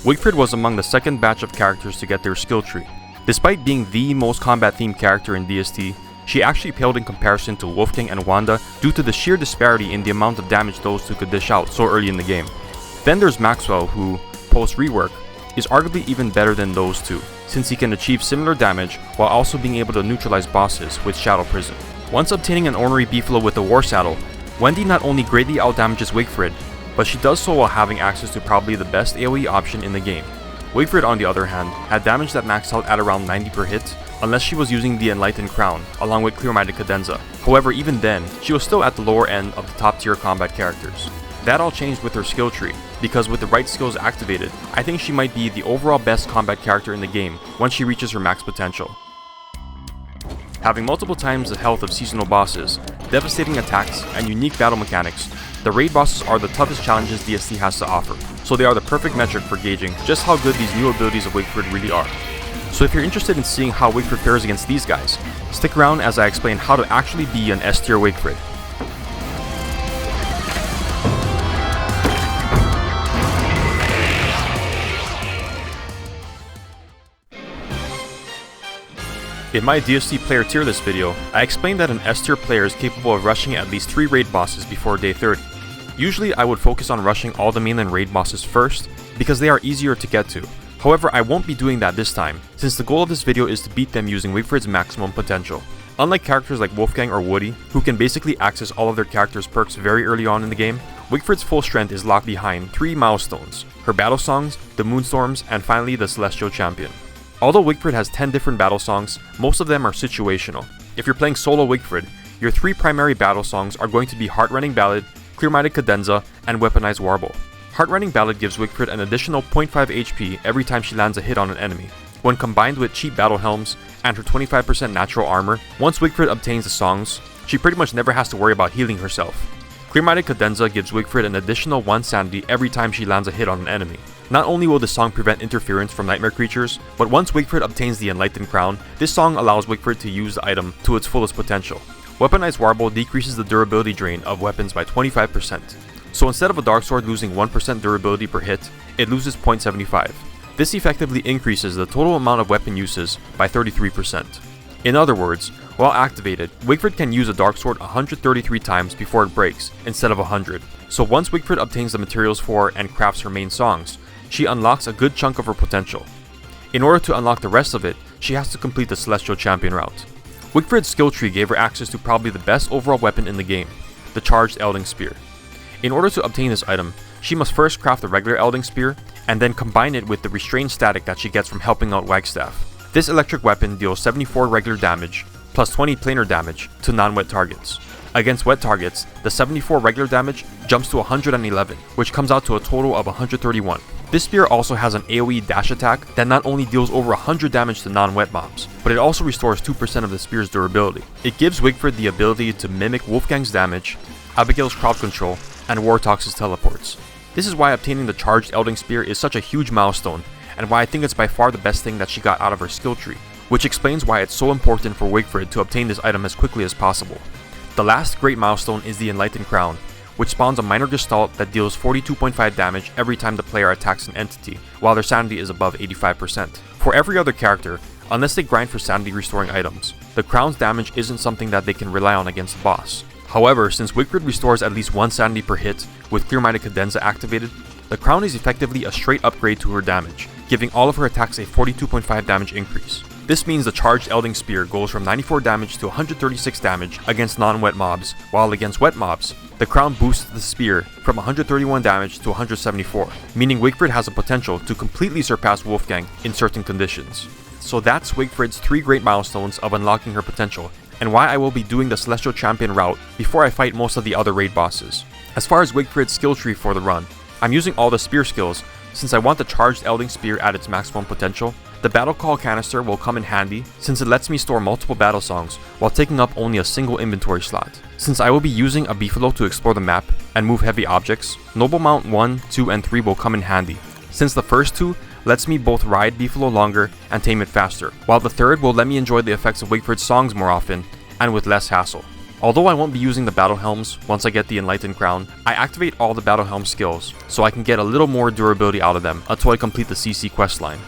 Wigfrid was among the second batch of characters to get their skill tree. Despite being the most combat-themed character in DST, she actually paled in comparison to Wolfgang and Wanda due to the sheer disparity in the amount of damage those two could dish out so early in the game. Then there's Maxwell, who, post-rework, is arguably even better than those two, since he can achieve similar damage while also being able to neutralize bosses with Shadow Prison. Once obtaining an ornery Beefalo with the War Saddle, Wendy not only greatly outdamages Wigfrid, but she does so while having access to probably the best AoE option in the game. Wigfrid, on the other hand, had damage that maxed out at around 90 per hit, unless she was using the Enlightened Crown, along with Clear-Minded Cadenza. However, even then, she was still at the lower end of the top tier combat characters. That all changed with her skill tree, because with the right skills activated, I think she might be the overall best combat character in the game once she reaches her max potential. Having multiple times the health of seasonal bosses, devastating attacks, and unique battle mechanics, the raid bosses are the toughest challenges DST has to offer, so they are the perfect metric for gauging just how good these new abilities of Wigfrid really are. So if you're interested in seeing how Wigfrid fares against these guys, stick around as I explain how to actually be an S Tier Wigfrid. In my DST player tier list video, I explained that an S tier player is capable of rushing at least 3 raid bosses before day 30. Usually I would focus on rushing all the mainland raid bosses first, because they are easier to get to. However, I won't be doing that this time, since the goal of this video is to beat them using Wigfrid's maximum potential. Unlike characters like Wolfgang or Woody, who can basically access all of their characters' perks very early on in the game, Wigfrid's full strength is locked behind 3 milestones: her battle songs, the Moonstorms, and finally the Celestial Champion. Although Wigfrid has 10 different battle songs, most of them are situational. If you're playing solo Wigfrid, your 3 primary battle songs are going to be Heartrending Ballad, Clear-Minded Cadenza, and Weaponized Warble. Heartrending Ballad gives Wigfrid an additional 0.5 HP every time she lands a hit on an enemy. When combined with cheap battle helms and her 25% natural armor, once Wigfrid obtains the songs, she pretty much never has to worry about healing herself. Clear-Minded Cadenza gives Wigfrid an additional 1 sanity every time she lands a hit on an enemy. Not only will this song prevent interference from nightmare creatures, but once Wigfrid obtains the Enlightened Crown, this song allows Wigfrid to use the item to its fullest potential. Weaponized Warble decreases the durability drain of weapons by 25%. So instead of a Dark Sword losing 1% durability per hit, it loses 0.75. This effectively increases the total amount of weapon uses by 33%. In other words, while activated, Wigfrid can use a Dark Sword 133 times before it breaks, instead of 100. So once Wigfrid obtains the materials for and crafts her main songs, she unlocks a good chunk of her potential. In order to unlock the rest of it, she has to complete the Celestial Champion route. Wigfrid's skill tree gave her access to probably the best overall weapon in the game, the Charged Elding Spear. In order to obtain this item, she must first craft the regular Elding Spear, and then combine it with the restrained static that she gets from helping out Wagstaff. This electric weapon deals 74 regular damage, plus 20 planar damage, to non-wet targets. Against wet targets, the 74 regular damage jumps to 111, which comes out to a total of 131. This spear also has an AoE dash attack that not only deals over 100 damage to non-wet mobs, but it also restores 2% of the spear's durability. It gives Wigfrid the ability to mimic Wolfgang's damage, Abigail's crowd control, and Wartox's teleports. This is why obtaining the Charged Elding Spear is such a huge milestone, and why I think it's by far the best thing that she got out of her skill tree, which explains why it's so important for Wigfrid to obtain this item as quickly as possible. The last great milestone is the Enlightened Crown, which spawns a minor Gestalt that deals 42.5 damage every time the player attacks an entity, while their sanity is above 85%. For every other character, unless they grind for sanity restoring items, the Crown's damage isn't something that they can rely on against the boss. However, since Wigfrid restores at least 1 sanity per hit with Clear-Minded Cadenza activated, the Crown is effectively a straight upgrade to her damage, giving all of her attacks a 42.5 damage increase. This means the Charged Elding Spear goes from 94 damage to 136 damage against non-wet mobs, while against wet mobs, the Crown boosts the spear from 131 damage to 174, meaning Wigfrid has a potential to completely surpass Wolfgang in certain conditions. So that's Wigfrid's 3 great milestones of unlocking her potential, and why I will be doing the Celestial Champion route before I fight most of the other raid bosses. As far as Wigfrid's skill tree for the run, I'm using all the spear skills since I want the Charged Elding Spear at its maximum potential. The Battle Call canister will come in handy since it lets me store multiple battle songs while taking up only a single inventory slot. Since I will be using a Beefalo to explore the map and move heavy objects, Noble Mount 1, 2, and 3 will come in handy, since the first 2 lets me both ride Beefalo longer and tame it faster, while the third will let me enjoy the effects of Wigfrid's songs more often and with less hassle. Although I won't be using the Battle Helms once I get the Enlightened Crown, I activate all the Battle Helm skills so I can get a little more durability out of them until I complete the CC questline.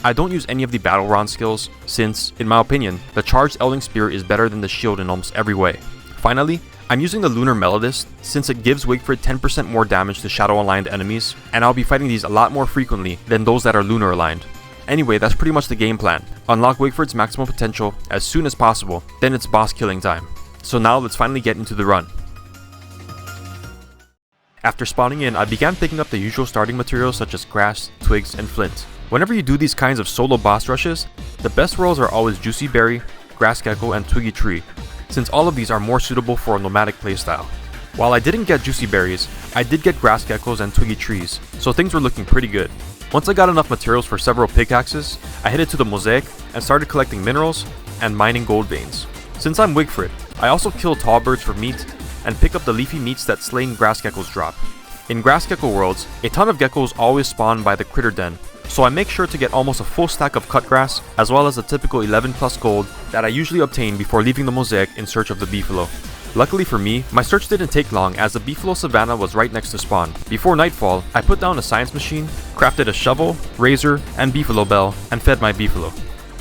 I don't use any of the Battle Rod skills since, in my opinion, the charged Elding Spear is better than the shield in almost every way. Finally, I'm using the Lunar Melodist since it gives Wigfrid 10% more damage to Shadow aligned enemies, and I'll be fighting these a lot more frequently than those that are Lunar aligned. Anyway, that's pretty much the game plan. Unlock Wigfrid's maximum potential as soon as possible, then it's boss killing time. So now let's finally get into the run. After spawning in, I began picking up the usual starting materials such as grass, twigs, and flint. Whenever you do these kinds of solo boss rushes, the best rolls are always Juicy Berry, Grass Gecko, and Twiggy Tree, since all of these are more suitable for a nomadic playstyle. While I didn't get Juicy Berries, I did get Grass Geckos and Twiggy Trees, so things were looking pretty good. Once I got enough materials for several pickaxes, I headed to the Mosaic and started collecting minerals and mining gold veins. Since I'm Wigfrid, I also kill tall birds for meat and pick up the leafy meats that slain grass geckos drop. In Grass Gecko worlds, a ton of geckos always spawn by the critter den, so I make sure to get almost a full stack of cut grass as well as the typical 11 plus gold that I usually obtain before leaving the Mosaic in search of the Beefalo. Luckily for me, my search didn't take long as the Beefalo Savannah was right next to spawn. Before nightfall, I put down a science machine, crafted a shovel, razor, and Beefalo bell, and fed my Beefalo.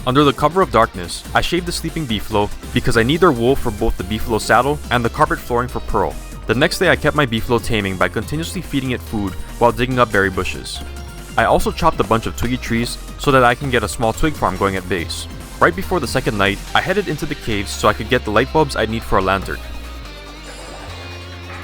Under the cover of darkness, I shaved the sleeping Beefalo because I need their wool for both the Beefalo saddle and the carpet flooring for Pearl. The next day I kept my Beefalo taming by continuously feeding it food while digging up berry bushes. I also chopped a bunch of twiggy trees so that I can get a small twig farm going at base. Right before the second night, I headed into the caves so I could get the light bulbs I'd need for a lantern.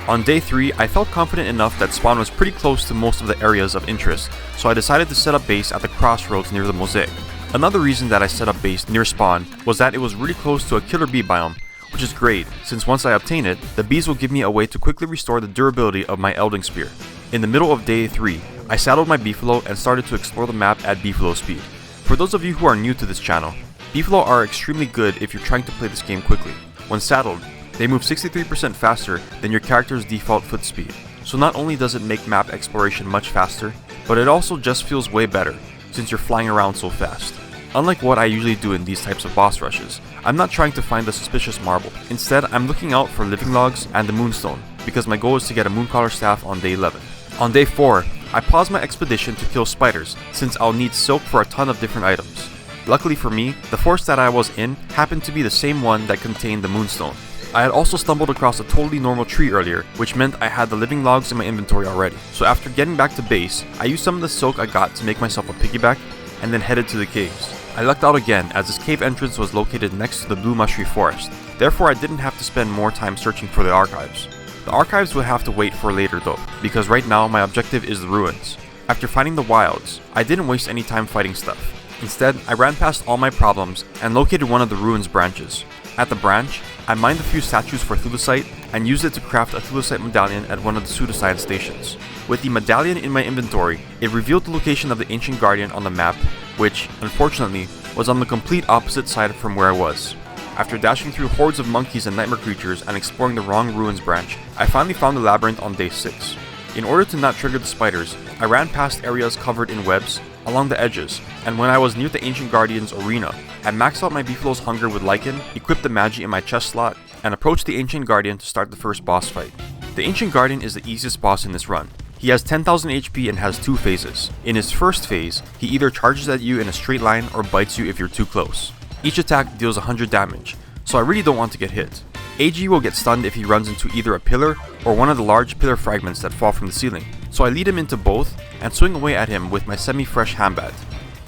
On day 3, I felt confident enough that spawn was pretty close to most of the areas of interest, so I decided to set up base at the crossroads near the Mosaic. Another reason that I set up base near spawn was that it was really close to a killer bee biome, which is great since once I obtain it, the bees will give me a way to quickly restore the durability of my Elding Spear. In the middle of day 3, I saddled my Beefalo and started to explore the map at Beefalo speed. For those of you who are new to this channel, Beefalo are extremely good if you're trying to play this game quickly. When saddled, they move 63% faster than your character's default foot speed. So not only does it make map exploration much faster, but it also just feels way better since you're flying around so fast. Unlike what I usually do in these types of boss rushes, I'm not trying to find the suspicious marble. Instead, I'm looking out for living logs and the Moonstone, because my goal is to get a Mooncaller staff on day 11. On day 4, I paused my expedition to kill spiders, since I'll need silk for a ton of different items. Luckily for me, the forest that I was in happened to be the same one that contained the Moonstone. I had also stumbled across a totally normal tree earlier, which meant I had the living logs in my inventory already. So after getting back to base, I used some of the silk I got to make myself a piggyback, and then headed to the caves. I lucked out again as this cave entrance was located next to the Blue Mushy Forest, therefore I didn't have to spend more time searching for the archives. The archives would have to wait for later though, because right now my objective is the ruins. After finding the wilds, I didn't waste any time fighting stuff. Instead, I ran past all my problems and located one of the ruins branches. At the branch, I mined a few statues for Thulecite and used it to craft a Thulecite medallion at one of the pseudoscience stations. With the medallion in my inventory, it revealed the location of the Ancient Guardian on the map, which, unfortunately, was on the complete opposite side from where I was. After dashing through hordes of monkeys and nightmare creatures and exploring the wrong ruins branch, I finally found the labyrinth on day 6. In order to not trigger the spiders, I ran past areas covered in webs along the edges, and when I was near the Ancient Guardian's arena, I maxed out my Beefalo's hunger with Lichen, equipped the Magi in my chest slot, and approached the Ancient Guardian to start the first boss fight. The Ancient Guardian is the easiest boss in this run. He has 10,000 HP and has 2 phases. In his first phase, he either charges at you in a straight line or bites you if you're too close. Each attack deals 100 damage, so I really don't want to get hit. AG will get stunned if he runs into either a pillar or one of the large pillar fragments that fall from the ceiling, so I lead him into both and swing away at him with my semi-fresh handbat.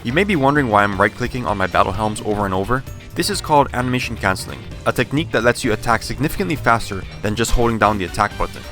You may be wondering why I'm right-clicking on my battle helms over and over. This is called animation cancelling, a technique that lets you attack significantly faster than just holding down the attack button.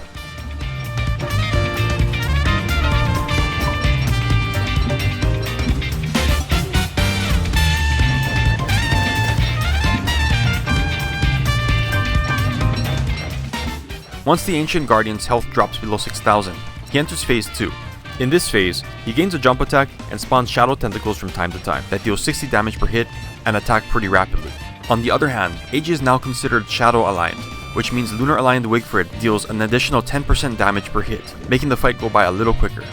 Once the Ancient Guardian's health drops below 6,000, he enters phase 2. In this phase, he gains a jump attack and spawns shadow tentacles from time to time that deal 60 damage per hit and attack pretty rapidly. On the other hand, AG is now considered shadow aligned, which means lunar aligned Wigfrid deals an additional 10% damage per hit, making the fight go by a little quicker.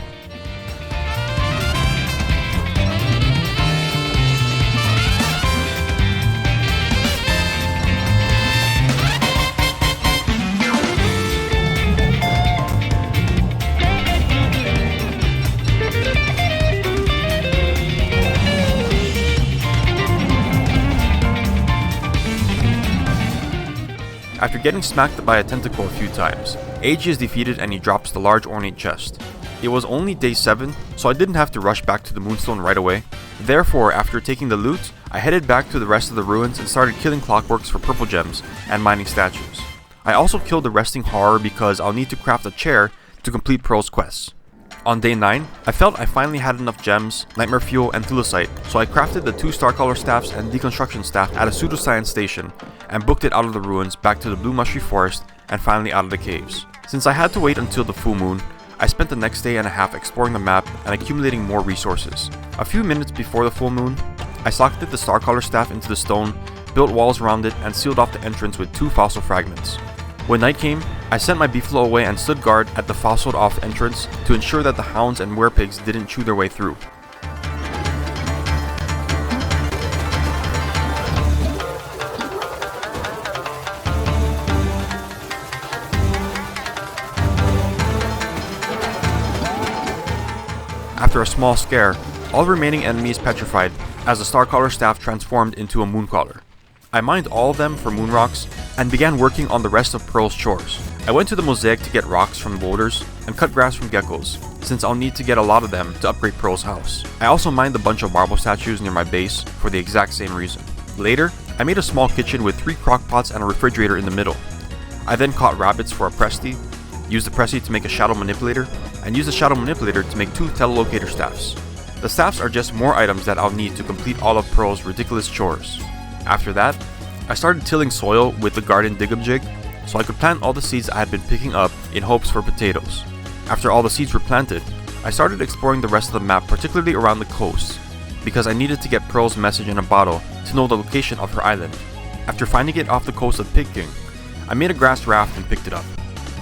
After getting smacked by a tentacle a few times, Eiji is defeated and he drops the large ornate chest. It was only day 7, so I didn't have to rush back to the Moonstone right away. Therefore, after taking the loot, I headed back to the rest of the ruins and started killing clockworks for purple gems and mining statues. I also killed the resting Haiyore because I'll need to craft a chair to complete Pearl's quests. On day 9, I felt I finally had enough gems, nightmare fuel, and thulecite, so I crafted the 2 star color staffs and deconstruction staff at a pseudoscience station and booked it out of the ruins back to the blue mushy forest and finally out of the caves. Since I had to wait until the full moon, I spent the next day and a half exploring the map and accumulating more resources. A few minutes before the full moon, I socketed the star color staff into the stone, built walls around it, and sealed off the entrance with 2 fossil fragments. When night came, I sent my Beefalo away and stood guard at the fossiled off entrance to ensure that the hounds and werepigs didn't chew their way through. After a small scare, all remaining enemies petrified as the Starcaller staff transformed into a Mooncaller. I mined all of them for moon rocks and began working on the rest of Pearl's chores. I went to the mosaic to get rocks from boulders and cut grass from geckos, since I'll need to get a lot of them to upgrade Pearl's house. I also mined a bunch of marble statues near my base for the exact same reason. Later, I made a small kitchen with 3 crock pots and a refrigerator in the middle. I then caught rabbits for a Presti, used the Presti to make a shadow manipulator, and used the shadow manipulator to make 2 telelocator staffs. The staffs are just more items that I'll need to complete all of Pearl's ridiculous chores. After that, I started tilling soil with the garden dig-a-jig so I could plant all the seeds I had been picking up in hopes for potatoes. After all the seeds were planted, I started exploring the rest of the map, particularly around the coast, because I needed to get Pearl's message in a bottle to know the location of her island. After finding it off the coast of Pig King, I made a grass raft and picked it up.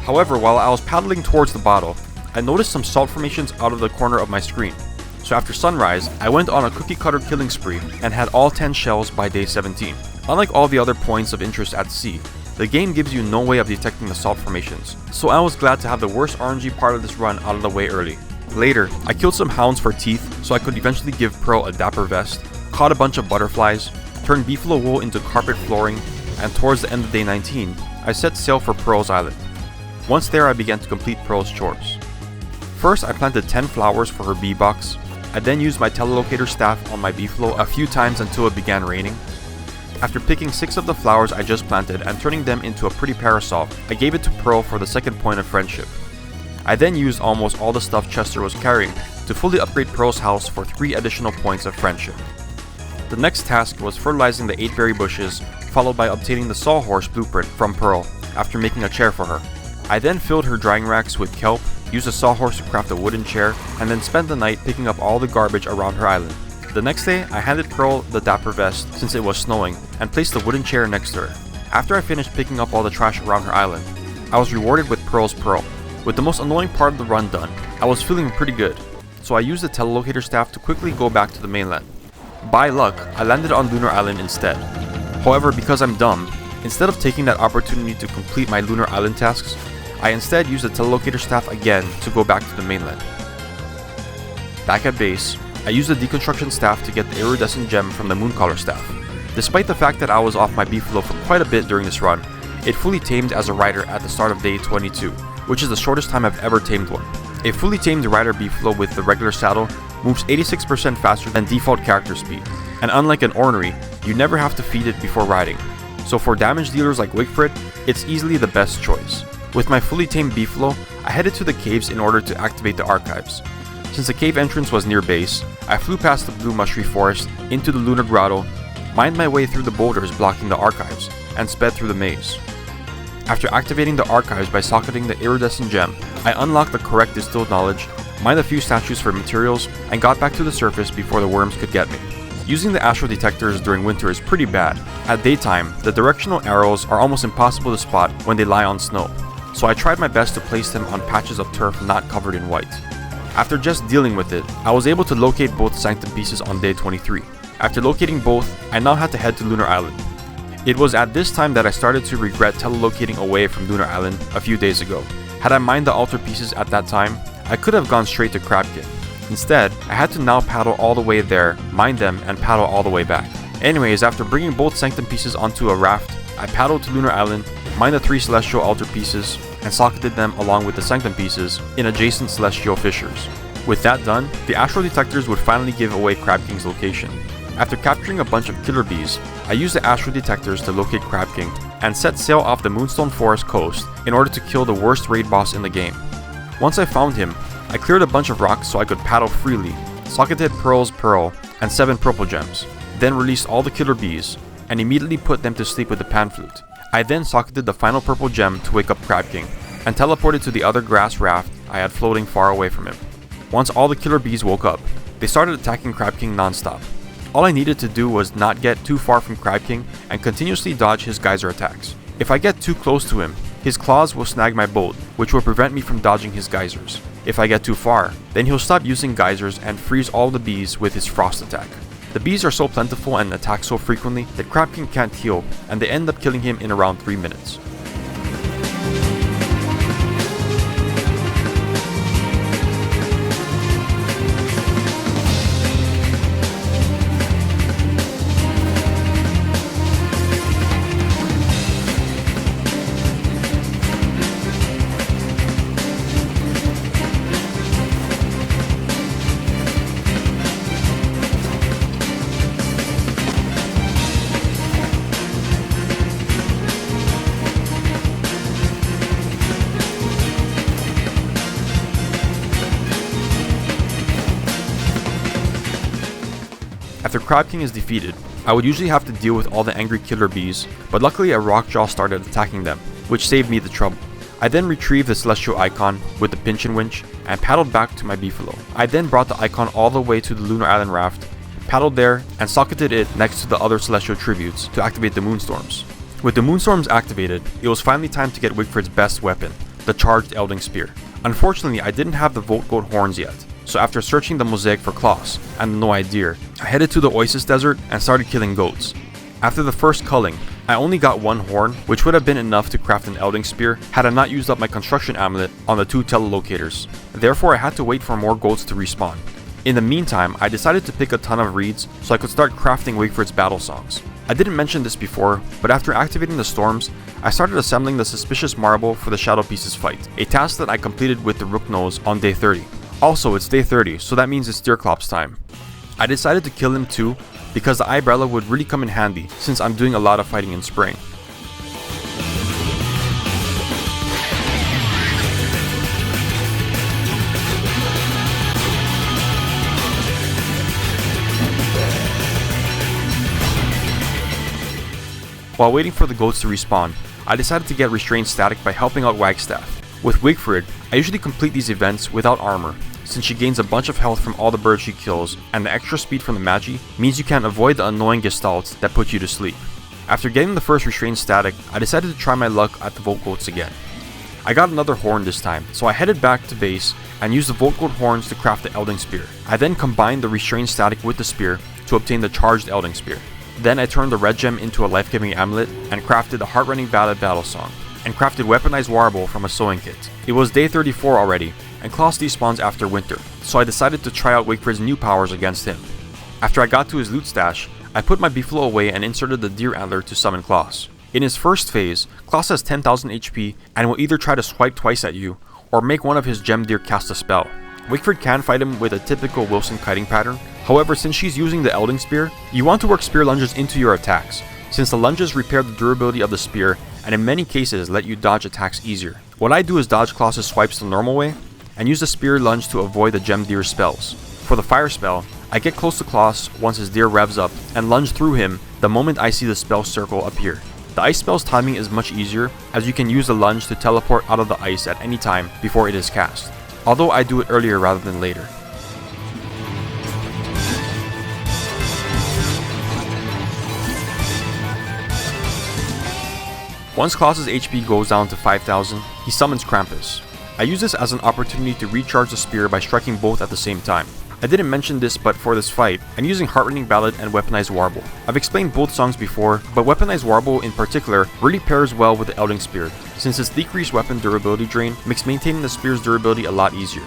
However, while I was paddling towards the bottle, I noticed some salt formations out of the corner of my screen. So after sunrise, I went on a cookie cutter killing spree and had all 10 shells by day 17. Unlike all the other points of interest at sea, the game gives you no way of detecting the salt formations, so I was glad to have the worst RNG part of this run out of the way early. Later, I killed some hounds for teeth so I could eventually give Pearl a dapper vest, caught a bunch of butterflies, turned Beefalo wool into carpet flooring, and towards the end of day 19, I set sail for Pearl's island. Once there, I began to complete Pearl's chores. First, I planted 10 flowers for her bee box. I then used my telelocator staff on my Beefalo a few times until it began raining. After picking 6 of the flowers I just planted and turning them into a pretty parasol, I gave it to Pearl for the second point of friendship. I then used almost all the stuff Chester was carrying to fully upgrade Pearl's house for 3 additional points of friendship. The next task was fertilizing the 8 berry bushes, followed by obtaining the sawhorse blueprint from Pearl after making a chair for her. I then filled her drying racks with kelp, used a sawhorse to craft a wooden chair, and then spent the night picking up all the garbage around her island. The next day, I handed Pearl the dapper vest since it was snowing, and placed the wooden chair next to her. After I finished picking up all the trash around her island, I was rewarded with Pearl's Pearl. With the most annoying part of the run done, I was feeling pretty good, so I used the telelocator staff to quickly go back to the mainland. By luck, I landed on Lunar Island instead. However, because I'm dumb, instead of taking that opportunity to complete my Lunar Island tasks, I instead used the telelocator staff again to go back to the mainland. Back at base, I used the deconstruction staff to get the iridescent gem from the Mooncaller staff. Despite the fact that I was off my Beefalo for quite a bit during this run, it fully tamed as a rider at the start of day 22, which is the shortest time I've ever tamed one. A fully tamed rider Beefalo with the regular saddle moves 86% faster than default character speed, and unlike an ornery, you never have to feed it before riding. So for damage dealers like Wigfrid, it's easily the best choice. With my fully tamed Beefalo, I headed to the caves in order to activate the archives. Since the cave entrance was near base, I flew past the blue mushy forest into the lunar grotto, mined my way through the boulders blocking the archives, and sped through the maze. After activating the archives by socketing the iridescent gem, I unlocked the correct distilled knowledge, mined a few statues for materials, and got back to the surface before the worms could get me. Using the astro detectors during winter is pretty bad. At daytime, the directional arrows are almost impossible to spot when they lie on snow, so I tried my best to place them on patches of turf not covered in white. After just dealing with it, I was able to locate both Sanctum pieces on day 23. After locating both, I now had to head to Lunar Island. It was at this time that I started to regret telelocating away from Lunar Island a few days ago. Had I mined the altar pieces at that time, I could have gone straight to Crabkin. Instead, I had to now paddle all the way there, mine them, and paddle all the way back. Anyways, after bringing both Sanctum pieces onto a raft, I paddled to Lunar Island, mined the 3 celestial altar pieces, and socketed them along with the Sanctum pieces in adjacent celestial fissures. With that done, the astral detectors would finally give away Crab King's location. After capturing a bunch of killer bees, I used the astral detectors to locate Crab King and set sail off the Moonstone Forest coast in order to kill the worst raid boss in the game. Once I found him, I cleared a bunch of rocks so I could paddle freely, socketed Pearl's Pearl and 7 purple gems, then released all the killer bees, and immediately put them to sleep with the pan flute. I then socketed the final purple gem to wake up Crab King, and teleported to the other grass raft I had floating far away from him. Once all the killer bees woke up, they started attacking Crab King non-stop. All I needed to do was not get too far from Crab King and continuously dodge his geyser attacks. If I get too close to him, his claws will snag my bolt, which will prevent me from dodging his geysers. If I get too far, then he'll stop using geysers and freeze all the bees with his frost attack. The bees are so plentiful and attack so frequently that Crab King can't heal, and they end up killing him in around 3 minutes. After Crab King is defeated, I would usually have to deal with all the angry killer bees, but luckily a Rockjaw started attacking them, which saved me the trouble. I then retrieved the celestial icon with the pinch and winch and paddled back to my Beefalo. I then brought the icon all the way to the Lunar Island raft, paddled there, and socketed it next to the other celestial tributes to activate the Moonstorms. With the Moonstorms activated, it was finally time to get Wigfrid's best weapon, the charged Elding Spear. Unfortunately, I didn't have the Volt Goat horns yet, so after searching the mosaic for Klaus and the No Idea, I headed to the Oasis Desert and started killing goats. After the first culling, I only got 1 horn, which would have been enough to craft an Elding Spear had I not used up my construction amulet on the 2 telelocators. Therefore, I had to wait for more goats to respawn. In the meantime, I decided to pick a ton of reeds so I could start crafting Wigfrid's battle songs. I didn't mention this before, but after activating the storms, I started assembling the suspicious marble for the Shadow Pieces fight, a task that I completed with the Rook Nose on day 30. Also, it's day 30, so that means it's Deerclops time. I decided to kill him too, because the Eyebrow would really come in handy since I'm doing a lot of fighting in spring. While waiting for the goats to respawn, I decided to get Restrained Static by helping out Wagstaff. With Wigfrid, I usually complete these events without armor, since she gains a bunch of health from all the birds she kills, and the extra speed from the Magi means you can avoid the annoying gestalts that put you to sleep. After getting the first Restrained Static, I decided to try my luck at the Volt Goats again. I got another horn this time, so I headed back to base and used the Volt Goat horns to craft the Elding Spear. I then combined the Restrained Static with the spear to obtain the charged Elding Spear. Then I turned the red gem into a life-giving amulet and crafted the Heartrending Ballad battle song, and crafted Weaponized Warble from a sewing kit. It was day 34 already, and Klaus despawns after winter, so I decided to try out Wigfrid's new powers against him. After I got to his loot stash, I put my Beefalo away and inserted the Deer Antler to summon Klaus. In his first phase, Klaus has 10,000 HP and will either try to swipe twice at you, or make one of his gem deer cast a spell. Wigfrid can fight him with a typical Wilson kiting pattern, however since she's using the Elding Spear, you want to work spear lunges into your attacks, since the lunges repair the durability of the spear and in many cases let you dodge attacks easier. What I do is dodge Klaus' swipes the normal way, and use the spear lunge to avoid the gem deer spells. For the fire spell, I get close to Klaus once his deer revs up and lunge through him the moment I see the spell circle appear. The ice spell's timing is much easier, as you can use the lunge to teleport out of the ice at any time before it is cast, although I do it earlier rather than later. Once Klaus' HP goes down to 5,000, he summons Krampus. I use this as an opportunity to recharge the spear by striking both at the same time. I didn't mention this, but for this fight, I'm using Heartrending Ballad and Weaponized Warble. I've explained both songs before, but Weaponized Warble in particular really pairs well with the Elding Spear, since its decreased weapon durability drain makes maintaining the spear's durability a lot easier.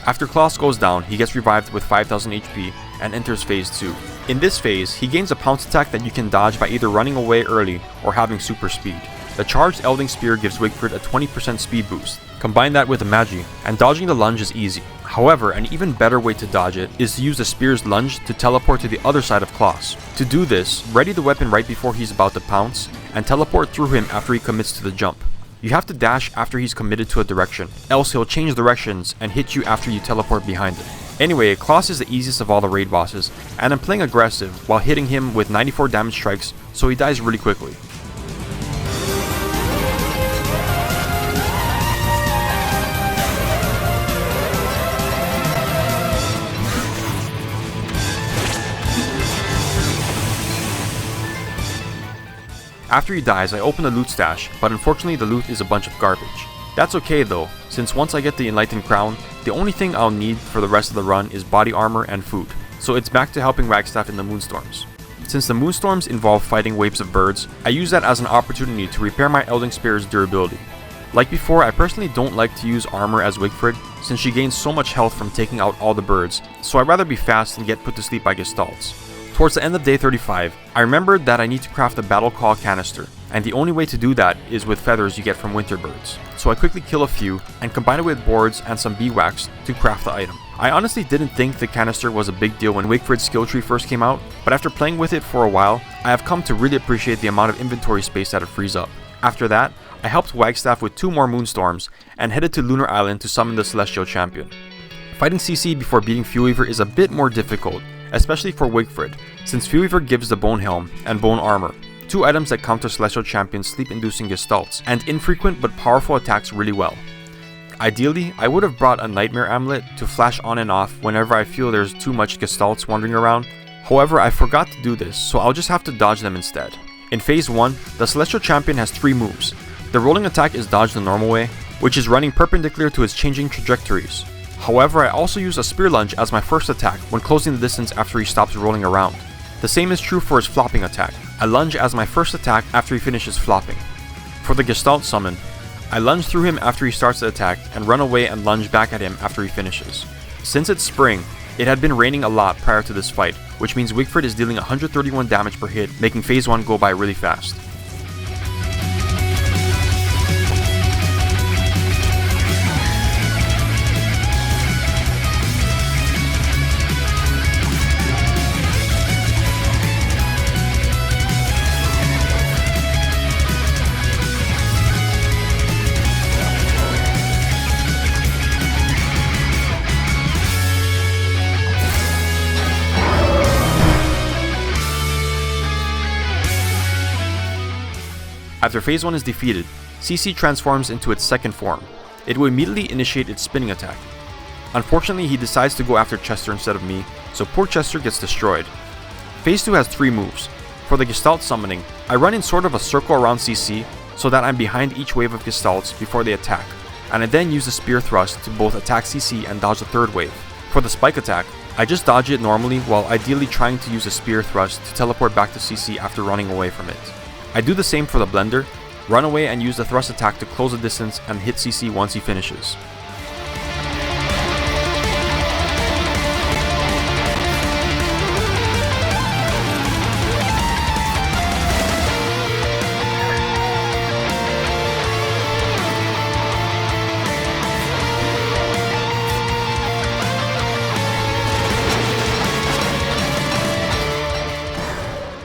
After Klaus goes down, he gets revived with 5000 HP and enters phase 2. In this phase, he gains a pounce attack that you can dodge by either running away early or having super speed. The charged Elding Spear gives Wigfrid a 20% speed boost. Combine that with a Magi, and dodging the lunge is easy. However, an even better way to dodge it is to use the Spear's lunge to teleport to the other side of Klaus. To do this, ready the weapon right before he's about to pounce, and teleport through him after he commits to the jump. You have to dash after he's committed to a direction, else he'll change directions and hit you after you teleport behind him. Anyway, Klaus is the easiest of all the raid bosses, and I'm playing aggressive while hitting him with 94 damage strikes, so he dies really quickly. After he dies, I open the loot stash, but unfortunately the loot is a bunch of garbage. That's okay though, since once I get the Enlightened Crown, the only thing I'll need for the rest of the run is body armor and food, so it's back to helping Wagstaff in the Moonstorms. Since the Moonstorms involve fighting waves of birds, I use that as an opportunity to repair my Elding Spear's durability. Like before, I personally don't like to use armor as Wigfrid, since she gains so much health from taking out all the birds, so I'd rather be fast and get put to sleep by Gestalts. Towards the end of day 35, I remembered that I need to craft a Battle Call canister, and the only way to do that is with feathers you get from winter birds. So I quickly kill a few, and combine it with boards and some bee wax to craft the item. I honestly didn't think the canister was a big deal when Wigfrid's skill tree first came out, but after playing with it for a while, I have come to really appreciate the amount of inventory space that it frees up. After that, I helped Wagstaff with 2 more Moonstorms, and headed to Lunar Island to summon the Celestial Champion. Fighting CC before beating Fuelweaver is a bit more difficult, especially for Wigfrid, since Fuelweaver gives the Bone Helm and Bone Armor, 2 items that counter Celestial Champion's sleep-inducing Gestalts, and infrequent but powerful attacks really well. Ideally, I would have brought a Nightmare Amulet to flash on and off whenever I feel there's too much Gestalts wandering around. However, I forgot to do this, so I'll just have to dodge them instead. In phase 1, the Celestial Champion has 3 moves. The rolling attack is dodged the normal way, which is running perpendicular to his changing trajectories. However, I also use a Spear Lunge as my first attack when closing the distance after he stops rolling around. The same is true for his flopping attack. I lunge as my first attack after he finishes flopping. For the Gestalt summon, I lunge through him after he starts the attack and run away and lunge back at him after he finishes. Since it's spring, it had been raining a lot prior to this fight, which means Wigfrid is dealing 131 damage per hit, making phase 1 go by really fast. After phase 1 is defeated, CC transforms into its second form. It will immediately initiate its spinning attack. Unfortunately, he decides to go after Chester instead of me, so poor Chester gets destroyed. Phase 2 has 3 moves. For the Gestalt summoning, I run in sort of a circle around CC so that I'm behind each wave of Gestalts before they attack, and I then use the Spear Thrust to both attack CC and dodge the third wave. For the Spike attack, I just dodge it normally while ideally trying to use a Spear Thrust to teleport back to CC after running away from it. I do the same for the Blender, run away and use the thrust attack to close the distance and hit CC once he finishes.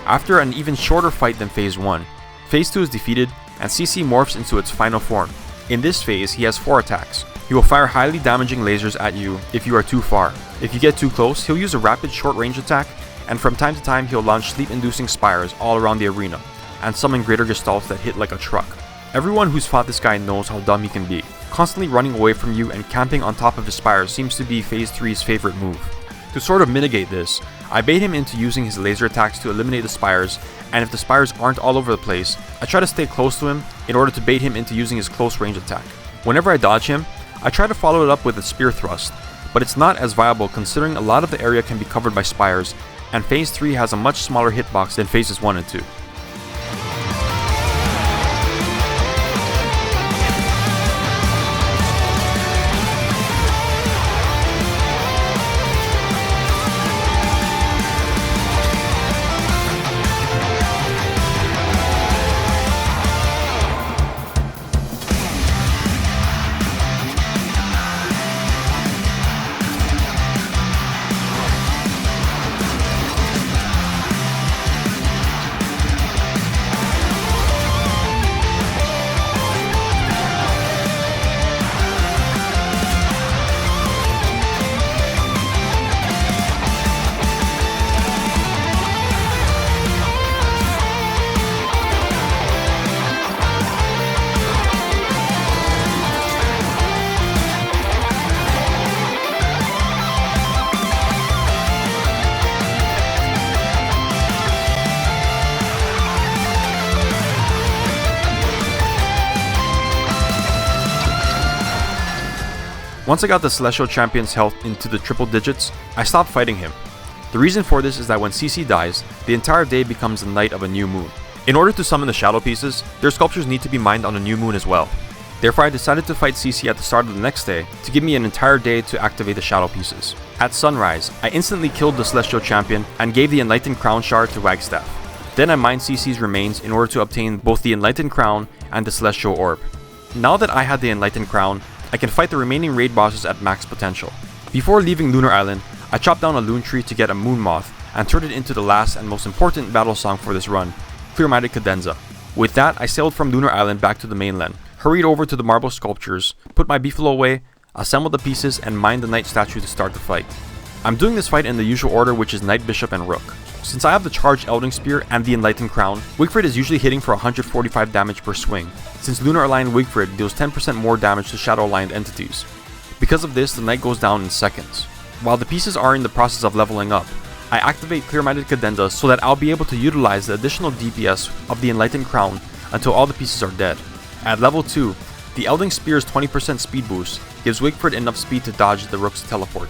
After an even shorter fight than phase 1, phase 2 is defeated and CC morphs into its final form. In this phase, he has 4 attacks. He will fire highly damaging lasers at you if you are too far. If you get too close, he'll use a rapid short range attack, and from time to time he'll launch sleep-inducing spires all around the arena, and summon greater Gestalts that hit like a truck. Everyone who's fought this guy knows how dumb he can be. Constantly running away from you and camping on top of his spires seems to be phase 3's favorite move. To sort of mitigate this, I bait him into using his laser attacks to eliminate the spires, and if the spires aren't all over the place, I try to stay close to him in order to bait him into using his close range attack. Whenever I dodge him, I try to follow it up with a Spear Thrust, but it's not as viable considering a lot of the area can be covered by spires, and phase 3 has a much smaller hitbox than phases 1 and 2. Once I got the Celestial Champion's health into the triple digits, I stopped fighting him. The reason for this is that when CC dies, the entire day becomes the night of a new moon. In order to summon the shadow pieces, their sculptures need to be mined on a new moon as well. Therefore, I decided to fight CC at the start of the next day to give me an entire day to activate the shadow pieces. At sunrise, I instantly killed the Celestial Champion and gave the Enlightened Crown Shard to Wagstaff. Then I mined CC's remains in order to obtain both the Enlightened Crown and the Celestial Orb. Now that I had the Enlightened Crown, I can fight the remaining raid bosses at max potential. Before leaving Lunar Island, I chopped down a loon tree to get a moon moth and turned it into the last and most important battle song for this run, Clear-Minded Cadenza. With that, I sailed from Lunar Island back to the mainland, hurried over to the marble sculptures, put my Beefalo away, assembled the pieces, and mined the knight statue to start the fight. I'm doing this fight in the usual order, which is Knight, Bishop, and Rook. Since I have the charged Elding Spear and the Enlightened Crown, Wigfrid is usually hitting for 145 damage per swing, since Lunar Aligned Wigfrid deals 10% more damage to Shadow Aligned entities. Because of this, the knight goes down in seconds. While the pieces are in the process of leveling up, I activate Clear-Minded Cadenza so that I'll be able to utilize the additional DPS of the Enlightened Crown until all the pieces are dead. At level 2, the Elding Spear's 20% speed boost gives Wigfrid enough speed to dodge the Rook's teleport.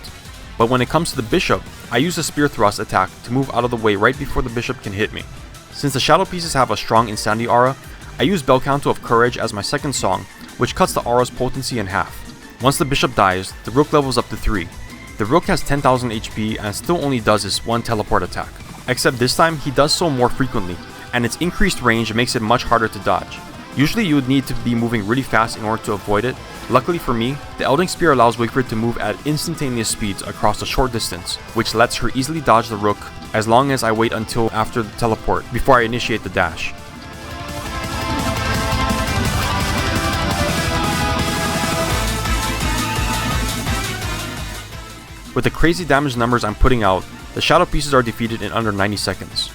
But when it comes to the Bishop, I use a Spear Thrust attack to move out of the way right before the Bishop can hit me. Since the shadow pieces have a strong Insanity aura, I use Bel Canto of Courage as my second song, which cuts the aura's potency in half. Once the Bishop dies, the Rook levels up to 3. The Rook has 10,000 HP and still only does his one teleport attack. Except this time, he does so more frequently, and its increased range makes it much harder to dodge. Usually you would need to be moving really fast in order to avoid it. Luckily for me, the Elding Spear allows Wigfrid to move at instantaneous speeds across a short distance, which lets her easily dodge the Rook as long as I wait until after the teleport before I initiate the dash. With the crazy damage numbers I'm putting out, the shadow pieces are defeated in under 90 seconds.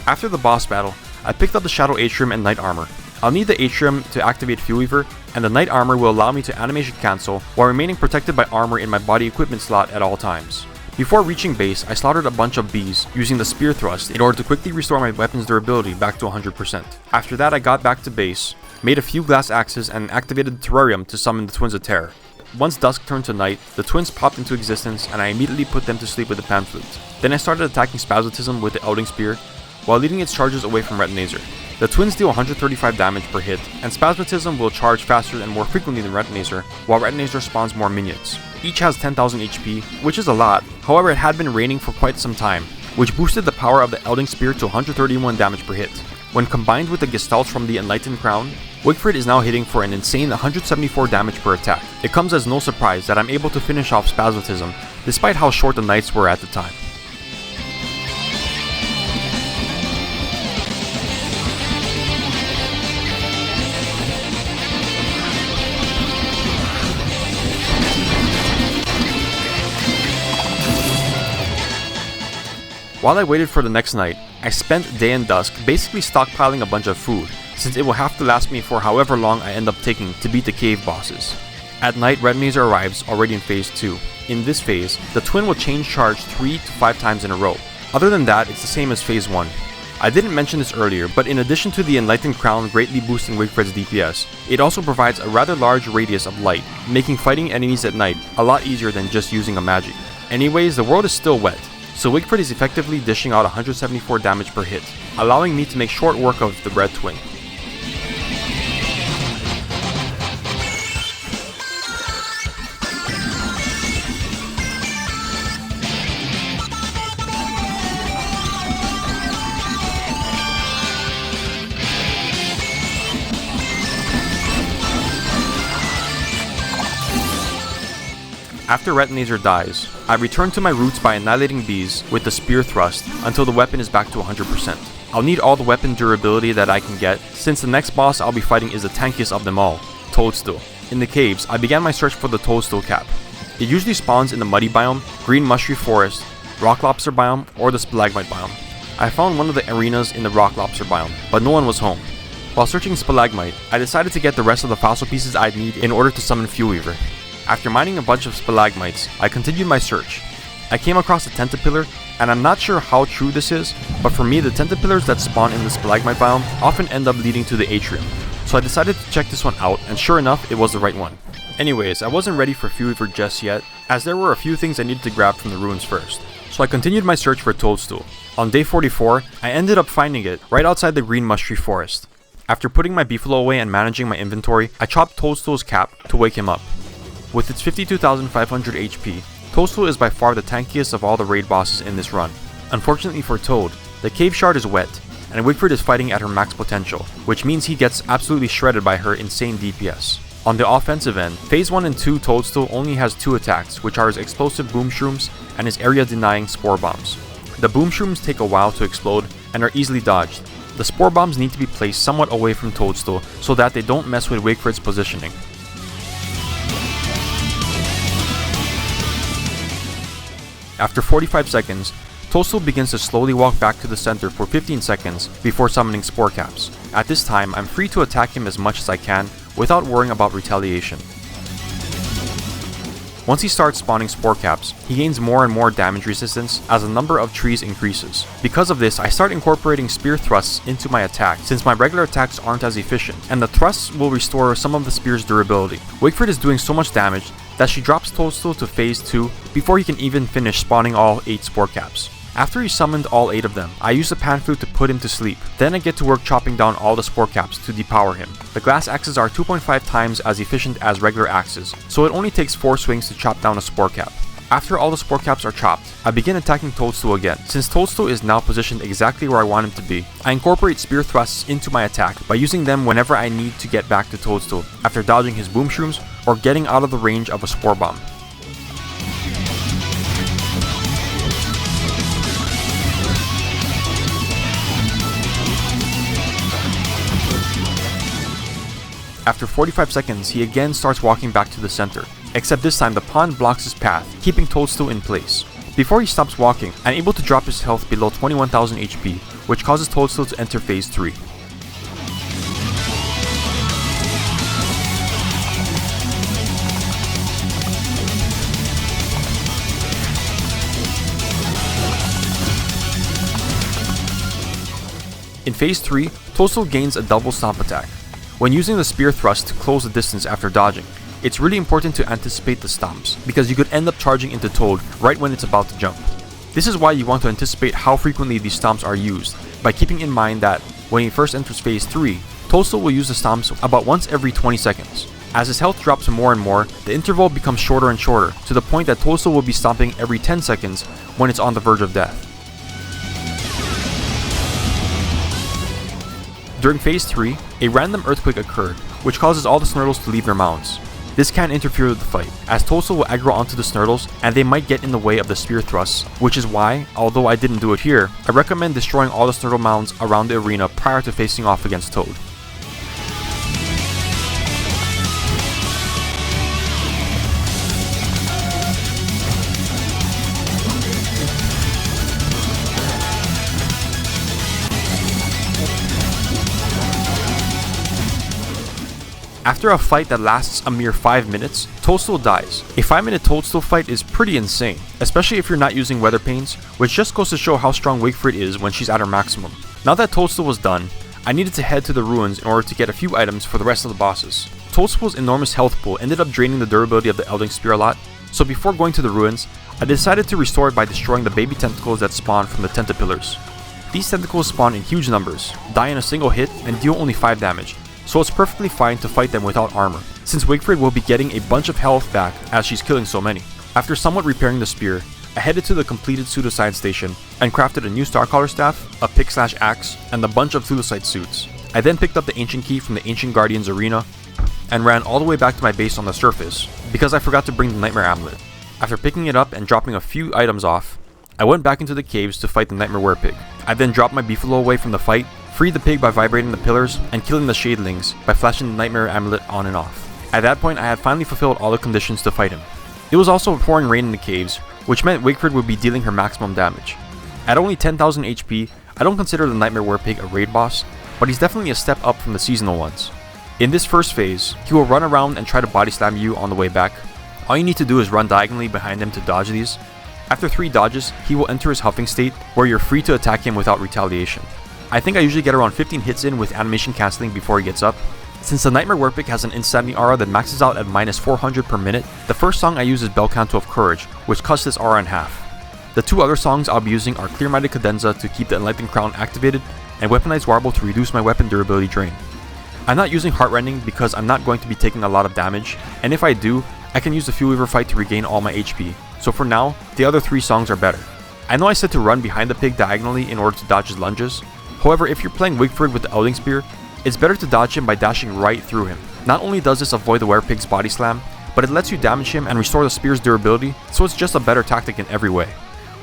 After the boss battle, I picked up the Shadow Atrium and Knight Armor. I'll need the Atrium to activate Fuelweaver, and the Knight Armor will allow me to animation cancel while remaining protected by armor in my body equipment slot at all times. Before reaching base, I slaughtered a bunch of bees using the Spear Thrust in order to quickly restore my weapon's durability back to 100%. After that, I got back to base, made a few glass axes, and activated the terrarium to summon the Twins of Terror. Once dusk turned to night, the twins popped into existence and I immediately put them to sleep with the Pan Flute. Then I started attacking Spasmatism with the Elding Spear, while leading its charges away from Retinazer. The twins deal 135 damage per hit, and Spasmatism will charge faster and more frequently than Retinazer, while Retinazer spawns more minions. Each has 10,000 HP, which is a lot, however it had been raining for quite some time, which boosted the power of the Elding Spear to 131 damage per hit. When combined with the Gestalts from the Enlightened Crown, Wigfrid is now hitting for an insane 174 damage per attack. It comes as no surprise that I'm able to finish off Spasmatism, despite how short the nights were at the time. While I waited for the next night, I spent day and dusk basically stockpiling a bunch of food, since it will have to last me for however long I end up taking to beat the cave bosses. At night, Retinazer arrives already in phase 2. In this phase, the twin will change charge 3 to 5 times in a row. Other than that, it's the same as phase 1. I didn't mention this earlier, but in addition to the Enlightened Crown greatly boosting Wigfrid's DPS, it also provides a rather large radius of light, making fighting enemies at night a lot easier than just using a magic. Anyways, the world is still wet, so Wigfrid is effectively dishing out 174 damage per hit, allowing me to make short work of the Red Twin. After Retinazer dies, I return to my roots by annihilating bees with the Spear Thrust until the weapon is back to 100%. I'll need all the weapon durability that I can get, since the next boss I'll be fighting is the tankiest of them all, Toadstool. In the caves, I began my search for the Toadstool cap. It usually spawns in the muddy biome, green mushy forest, rock lobster biome, or the stalagmite biome. I found one of the arenas in the rock lobster biome, but no one was home. While searching stalagmite, I decided to get the rest of the fossil pieces I'd need in order to summon Fuelweaver. After mining a bunch of stalagmites, I continued my search. I came across a tentapillar And I'm not sure how true this is, but for me the tentapillars that spawn in the stalagmite biome often end up leading to the atrium. So I decided to check this one out, and sure enough it was the right one. Anyways, I wasn't ready for Fuelweaver just yet, as there were a few things I needed to grab from the ruins first. So I continued my search for Toadstool. On day 44, I ended up finding it right outside the green mush tree forest. After putting my Beefalo away and managing my inventory, I chopped Toadstool's cap to wake him up. With its 52,500 HP, Toadstool is by far the tankiest of all the raid bosses in this run. Unfortunately for Toad, the cave shard is wet, and Wigfrid is fighting at her max potential, which means he gets absolutely shredded by her insane DPS. On the offensive end, Phase 1 and 2 Toadstool only has 2 attacks, which are his explosive boom shrooms and his area denying spore bombs. The boom shrooms take a while to explode and are easily dodged. The spore bombs need to be placed somewhat away from Toadstool so that they don't mess with Wigfrid's positioning. After 45 seconds, Toadstool begins to slowly walk back to the center for 15 seconds before summoning spore caps. At this time, I'm free to attack him as much as I can without worrying about retaliation. Once he starts spawning spore caps, he gains more and more damage resistance as the number of trees increases. Because of this, I start incorporating spear thrusts into my attack since my regular attacks aren't as efficient, and the thrusts will restore some of the spear's durability. Wigfrid is doing so much damage that she drops Toadstool to phase 2 before he can even finish spawning all 8 spore caps. After he summoned all 8 of them, I use the pan flute to put him to sleep. Then I get to work chopping down all the spore caps to depower him. The glass axes are 2.5 times as efficient as regular axes, so it only takes 4 swings to chop down a spore cap. After all the spore caps are chopped, I begin attacking Toadstool again. Since Toadstool is now positioned exactly where I want him to be, I incorporate spear thrusts into my attack by using them whenever I need to get back to Toadstool, after dodging his boom shrooms or getting out of the range of a spore bomb. After 45 seconds, he again starts walking back to the center, except this time the pond blocks his path, keeping Toadstool in place. Before he stops walking, I'm able to drop his health below 21,000 HP, which causes Toadstool to enter phase 3. In phase 3, Toadstool gains a double stomp attack. When using the spear thrust to close the distance after dodging, it's really important to anticipate the stomps, because you could end up charging into Toad right when it's about to jump. This is why you want to anticipate how frequently these stomps are used, by keeping in mind that, when he first enters phase 3, Toadstool will use the stomps about once every 20 seconds. As his health drops more and more, the interval becomes shorter and shorter, to the point that Toadstool will be stomping every 10 seconds when it's on the verge of death. During phase 3, a random earthquake occurred, which causes all the Snurtles to leave their mounds. This can interfere with the fight, as Toadstool will aggro onto the Snurtles and they might get in the way of the spear thrusts, which is why, although I didn't do it here, I recommend destroying all the Snurtle mounds around the arena prior to facing off against Toad. After a fight that lasts a mere 5 minutes, Toadstool dies. A 5-minute Toadstool fight is pretty insane, especially if you're not using weather panes, which just goes to show how strong Wigfrid is when she's at her maximum. Now that Toadstool was done, I needed to head to the ruins in order to get a few items for the rest of the bosses. Toadstool's enormous health pool ended up draining the durability of the Elding spear a lot, so before going to the ruins, I decided to restore it by destroying the baby tentacles that spawn from the tentapillars. These tentacles spawn in huge numbers, die in a single hit, and deal only 5 damage. So it's perfectly fine to fight them without armor, since Wigfrid will be getting a bunch of health back as she's killing so many. After somewhat repairing the spear, I headed to the completed pseudoscience station and crafted a new Starcaller staff, a pick/axe, and a bunch of pseudoscience suits. I then picked up the ancient key from the Ancient Guardian's arena and ran all the way back to my base on the surface because I forgot to bring the Nightmare Amulet. After picking it up and dropping a few items off, I went back into the caves to fight the Nightmare Werepig. I then dropped my Beefalo away from the fight, freed the pig by vibrating the pillars, and killing the Shadelings by flashing the Nightmare Amulet on and off. At that point, I had finally fulfilled all the conditions to fight him. It was also pouring rain in the caves, which meant Wigfrid would be dealing her maximum damage. At only 10,000 HP, I don't consider the Nightmare Werepig a raid boss, but he's definitely a step up from the seasonal ones. In this first phase, he will run around and try to body slam you on the way back. All you need to do is run diagonally behind him to dodge these, After 3 dodges, he will enter his huffing state, where you're free to attack him without retaliation. I think I usually get around 15 hits in with animation cancelling before he gets up. Since the Nightmare Werepig has an insanity aura that maxes out at minus 400 per minute, the first song I use is Bel Canto of Courage, which cuts this aura in half. The 2 other songs I'll be using are Clear-Minded Cadenza to keep the Enlightened Crown activated, and Weaponized Warble to reduce my weapon durability drain. I'm not using Heartrending because I'm not going to be taking a lot of damage, and if I do, I can use the Fuelweaver fight to regain all my HP, so for now, the other 3 songs are better. I know I said to run behind the pig diagonally in order to dodge his lunges, however if you're playing Wigfrid with the Elding Spear, it's better to dodge him by dashing right through him. Not only does this avoid the Werepig's body slam, but it lets you damage him and restore the spear's durability, so it's just a better tactic in every way.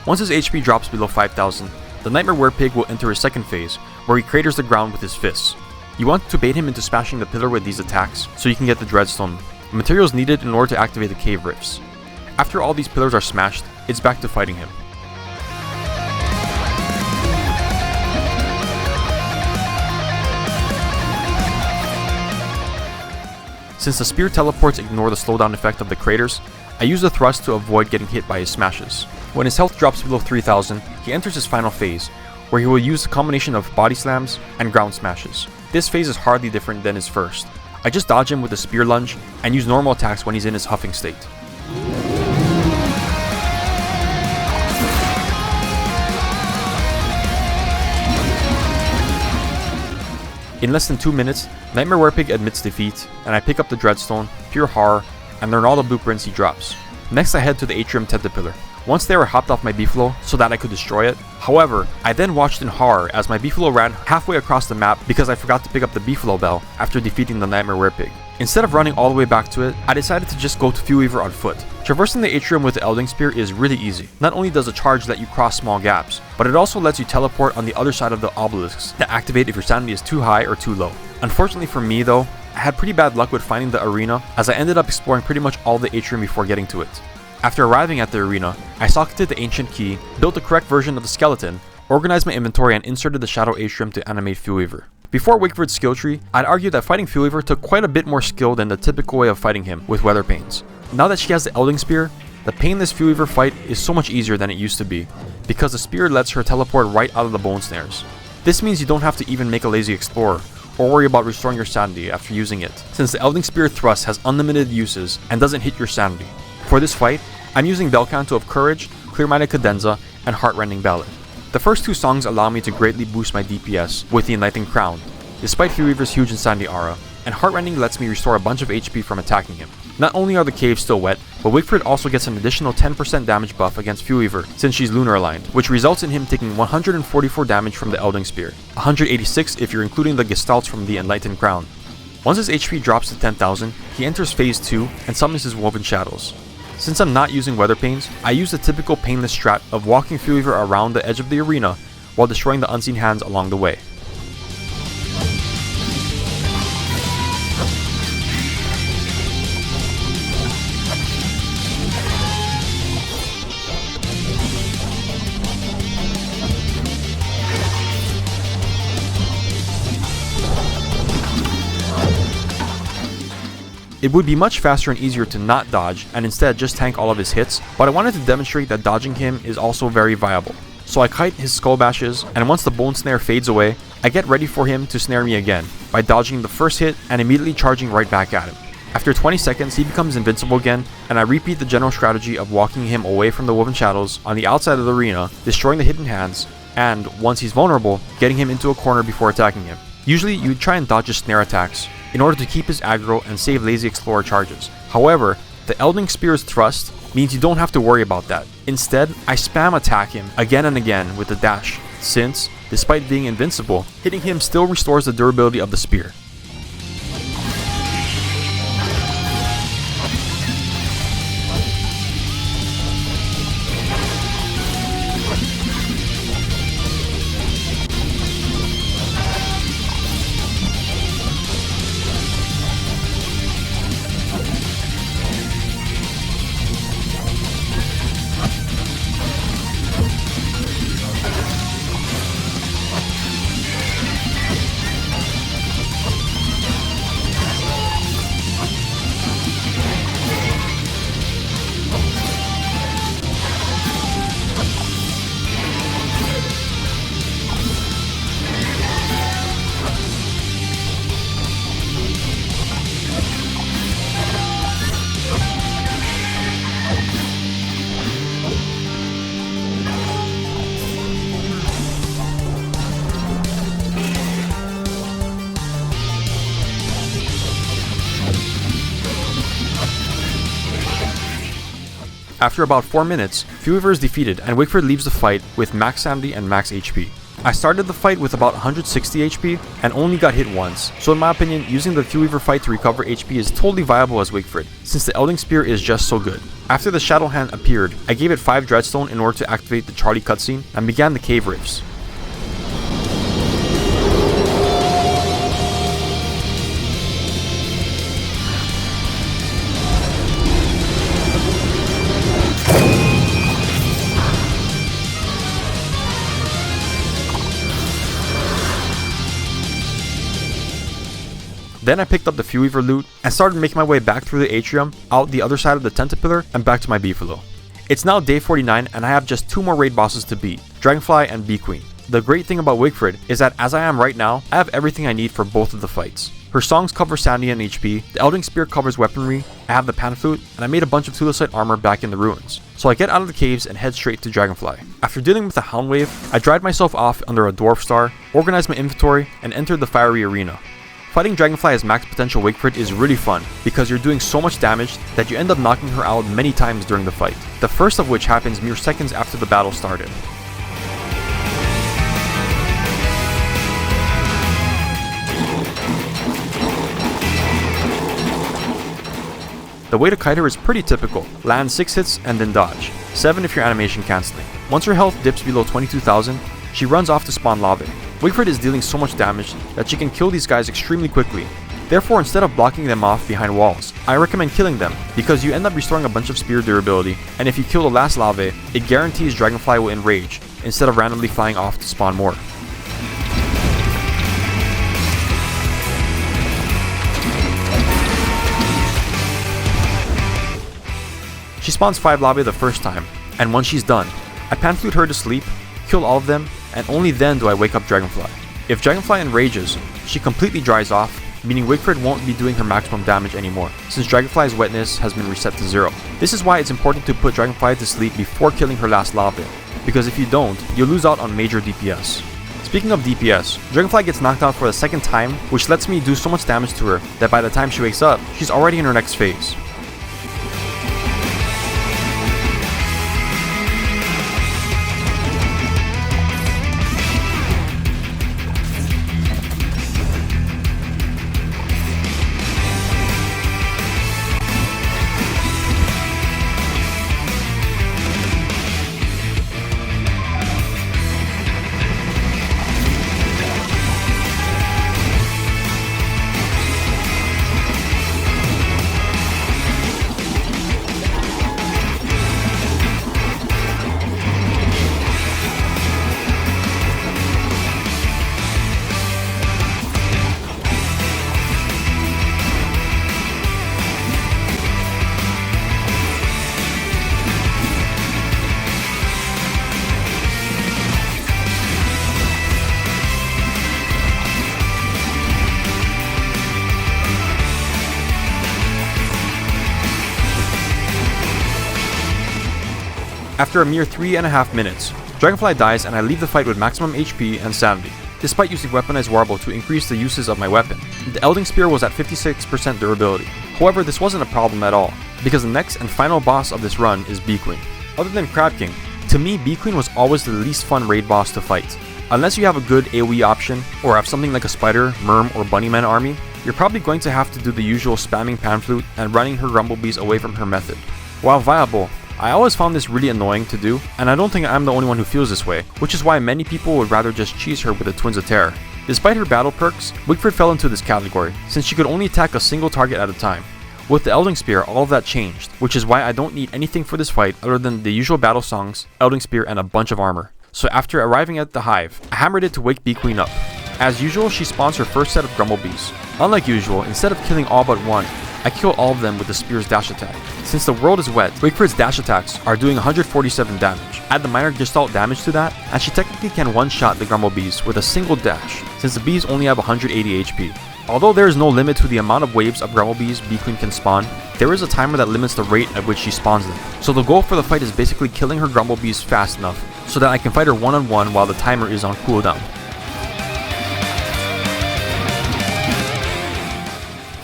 Once his HP drops below 5000, the Nightmare Werepig will enter his second phase, where he craters the ground with his fists. You want to bait him into smashing the pillar with these attacks, so you can get the Dreadstone, the materials needed in order to activate the cave rifts. After all these pillars are smashed, it's back to fighting him. Since the spear teleports ignore the slowdown effect of the craters, I use the thrust to avoid getting hit by his smashes. When his health drops below 3000, he enters his final phase, where he will use a combination of body slams and ground smashes. This phase is hardly different than his first. I just dodge him with a spear lunge and use normal attacks when he's in his huffing state. In less than 2 minutes, Nightmare Werepig admits defeat, and I pick up the Dreadstone, Pure Horror, and learn all the blueprints he drops. Next I head to the Atrium Tentapillar. Once they were hopped off my Beefalo so that I could destroy it. However, I then watched in horror as my Beefalo ran halfway across the map because I forgot to pick up the Beefalo Bell after defeating the Nightmare Werepig. Instead of running all the way back to it, I decided to just go to Fuelweaver on foot. Traversing the atrium with the Elding Spear is really easy. Not only does the charge let you cross small gaps, but it also lets you teleport on the other side of the obelisks that activate if your sanity is too high or too low. Unfortunately for me though, I had pretty bad luck with finding the arena as I ended up exploring pretty much all the atrium before getting to it. After arriving at the arena, I socketed the ancient key, built the correct version of the skeleton, organized my inventory and inserted the shadow atrium to animate Fuelweaver. Before Wigfrid's skill tree, I'd argue that fighting Fuelweaver took quite a bit more skill than the typical way of fighting him with weather pains. Now that she has the Elding Spear, the painless Fuelweaver fight is so much easier than it used to be, because the spear lets her teleport right out of the bone snares. This means you don't have to even make a lazy explorer, or worry about restoring your sanity after using it, since the Elding Spear thrust has unlimited uses and doesn't hit your sanity. For this fight, I'm using Bel Canto of Courage, Clear-Minded Cadenza, and Heartrending Ballad. The first 2 songs allow me to greatly boost my DPS with the Enlightened Crown, despite Fuelweaver's huge insanity aura, and Heartrending lets me restore a bunch of HP from attacking him. Not only are the caves still wet, but Wigfrid also gets an additional 10% damage buff against Fuelweaver since she's lunar aligned, which results in him taking 144 damage from the Elding Spear, 186 if you're including the Gestalts from the Enlightened Crown. Once his HP drops to 10,000, he enters phase 2 and summons his Woven Shadows. Since I'm not using weather pains, I use the typical painless strat of walking Fuelweaver around the edge of the arena while destroying the unseen hands along the way. It would be much faster and easier to not dodge and instead just tank all of his hits, but I wanted to demonstrate that dodging him is also very viable. So I kite his skull bashes, and once the bone snare fades away, I get ready for him to snare me again by dodging the first hit and immediately charging right back at him. After 20 seconds, he becomes invincible again, and I repeat the general strategy of walking him away from the Woven Shadows on the outside of the arena, destroying the hidden hands, and once he's vulnerable, getting him into a corner before attacking him. Usually, you would try and dodge his snare attacks in order to keep his aggro and save lazy explorer charges. However, the Elding Spear's thrust means you don't have to worry about that. Instead, I spam attack him again and again with the dash, since, despite being invincible, hitting him still restores the durability of the spear. After about 4 minutes, Fuelweaver is defeated and Wigfrid leaves the fight with max sanity and max HP. I started the fight with about 160 HP and only got hit once, so in my opinion, using the Fuelweaver fight to recover HP is totally viable as Wigfrid, since the Elding Spear is just so good. After the Shadow Hand appeared, I gave it 5 Dreadstone in order to activate the Charlie cutscene and began the cave rifts. Then I picked up the Fuelweaver loot and started making my way back through the atrium, out the other side of the Tentapillar, and back to my Beefalo. It's now day 49 and I have just 2 more raid bosses to beat, Dragonfly and Bee Queen. The great thing about Wigfrid is that as I am right now, I have everything I need for both of the fights. Her songs cover sanity and HP, the Elding Spear covers weaponry, I have the Pan Flute, and I made a bunch of Tulasite armor back in the ruins. So I get out of the caves and head straight to Dragonfly. After dealing with the Hound Wave, I dried myself off under a Dwarf Star, organized my inventory, and entered the fiery arena. Fighting Dragonfly as max potential Wigfrid is really fun because you're doing so much damage that you end up knocking her out many times during the fight, the first of which happens mere seconds after the battle started. The way to kite her is pretty typical, land 6 hits and then dodge, 7 if you're animation cancelling. Once her health dips below 22,000, she runs off to spawn lava. Wigfrid is dealing so much damage that she can kill these guys extremely quickly. Therefore, instead of blocking them off behind walls, I recommend killing them because you end up restoring a bunch of spear durability, and if you kill the last lava, it guarantees Dragonfly will enrage instead of randomly flying off to spawn more. She spawns 5 lava the first time, and once she's done, I panflute her to sleep, kill all of them, and only then do I wake up Dragonfly. If Dragonfly enrages, she completely dries off, meaning Wigfrid won't be doing her maximum damage anymore, since Dragonfly's wetness has been reset to 0. This is why it's important to put Dragonfly to sleep before killing her last lava, because if you don't, you'll lose out on major DPS. Speaking of DPS, Dragonfly gets knocked out for the second time, which lets me do so much damage to her that by the time she wakes up, she's already in her next phase. After a mere 3.5 minutes, Dragonfly dies and I leave the fight with maximum HP and sanity, despite using Weaponized Warble to increase the uses of my weapon. The Elding Spear was at 56% durability. However, this wasn't a problem at all, because the next and final boss of this run is Bee Queen. Other than Crab King, to me Bee Queen was always the least fun raid boss to fight. Unless you have a good AoE option, or have something like a Spider, Merm, or Bunnyman army, you're probably going to have to do the usual spamming Panflute and running her Grumblebees away from her method. While viable, I always found this really annoying to do, and I don't think I'm the only one who feels this way, which is why many people would rather just cheese her with the Twins of Terror. Despite her battle perks, Wigfrid fell into this category, since she could only attack a single target at a time. With the Elding Spear, all of that changed, which is why I don't need anything for this fight other than the usual battle songs, Elding Spear, and a bunch of armor. So after arriving at the hive, I hammered it to wake Bee Queen up. As usual, she spawns her first set of Grumblebees. Unlike usual, instead of killing all but one, I kill all of them with the spear's dash attack. Since the world is wet, Wigfrid's dash attacks are doing 147 damage. Add the minor gestalt damage to that, and she technically can one-shot the Grumblebees with a single dash, since the bees only have 180 HP. Although there is no limit to the amount of waves of Grumblebees Bee Queen can spawn, there is a timer that limits the rate at which she spawns them. So the goal for the fight is basically killing her Grumblebees fast enough, so that I can fight her one-on-one while the timer is on cooldown.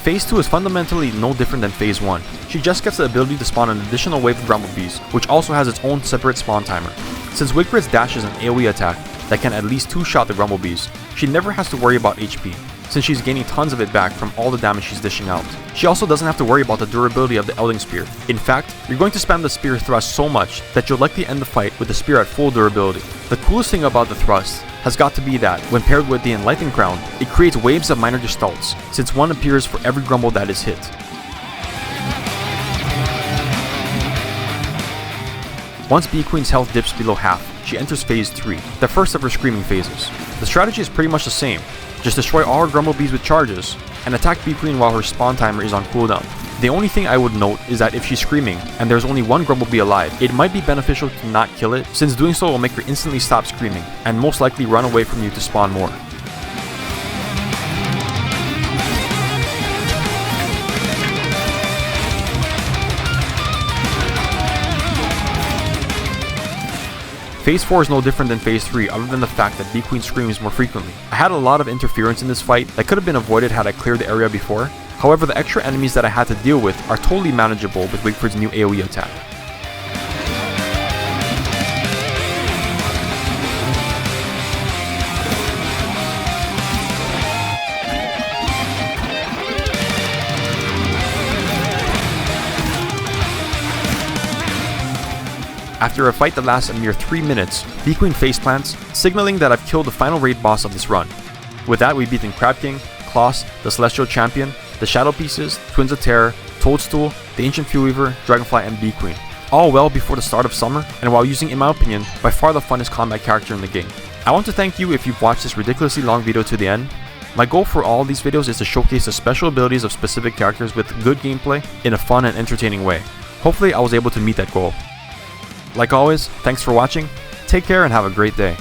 Phase 2 is fundamentally no different than Phase 1. She just gets the ability to spawn an additional wave of Grumblebees, which also has its own separate spawn timer. Since Wigfrid's dash is an AoE attack that can at least 2-shot the Grumblebees, she never has to worry about HP, since she's gaining tons of it back from all the damage she's dishing out. She also doesn't have to worry about the durability of the Elding Spear. In fact, you're going to spam the Spear thrust so much that you'll likely end the fight with the Spear at full durability. The coolest thing about the thrust has got to be that, when paired with the Enlightened Crown, it creates waves of minor gestalts, since one appears for every Grumble that is hit. Once Bee Queen's health dips below half, she enters Phase 3, the first of her screaming phases. The strategy is pretty much the same, just destroy all her Grumblebees with charges, and attack Bee Queen while her spawn timer is on cooldown. The only thing I would note is that if she's screaming, and there's only one Grumblebee alive, it might be beneficial to not kill it, since doing so will make her instantly stop screaming, and most likely run away from you to spawn more. Phase 4 is no different than Phase 3 other than the fact that Bee Queen screams more frequently. I had a lot of interference in this fight that could have been avoided had I cleared the area before. However, the extra enemies that I had to deal with are totally manageable with Wigfrid's new AoE attack. After a fight that lasts a mere 3 minutes, Bee Queen faceplants, signaling that I've killed the final raid boss of this run. With that, we've beaten Crab King, Klaus, the Celestial Champion, the Shadow Pieces, Twins of Terror, Toadstool, the Ancient Fuelweaver, Dragonfly, and Bee Queen. All well before the start of summer, and while using, in my opinion, by far the funnest combat character in the game. I want to thank you if you've watched this ridiculously long video to the end. My goal for all these videos is to showcase the special abilities of specific characters with good gameplay in a fun and entertaining way. Hopefully I was able to meet that goal. Like always, thanks for watching, take care and have a great day.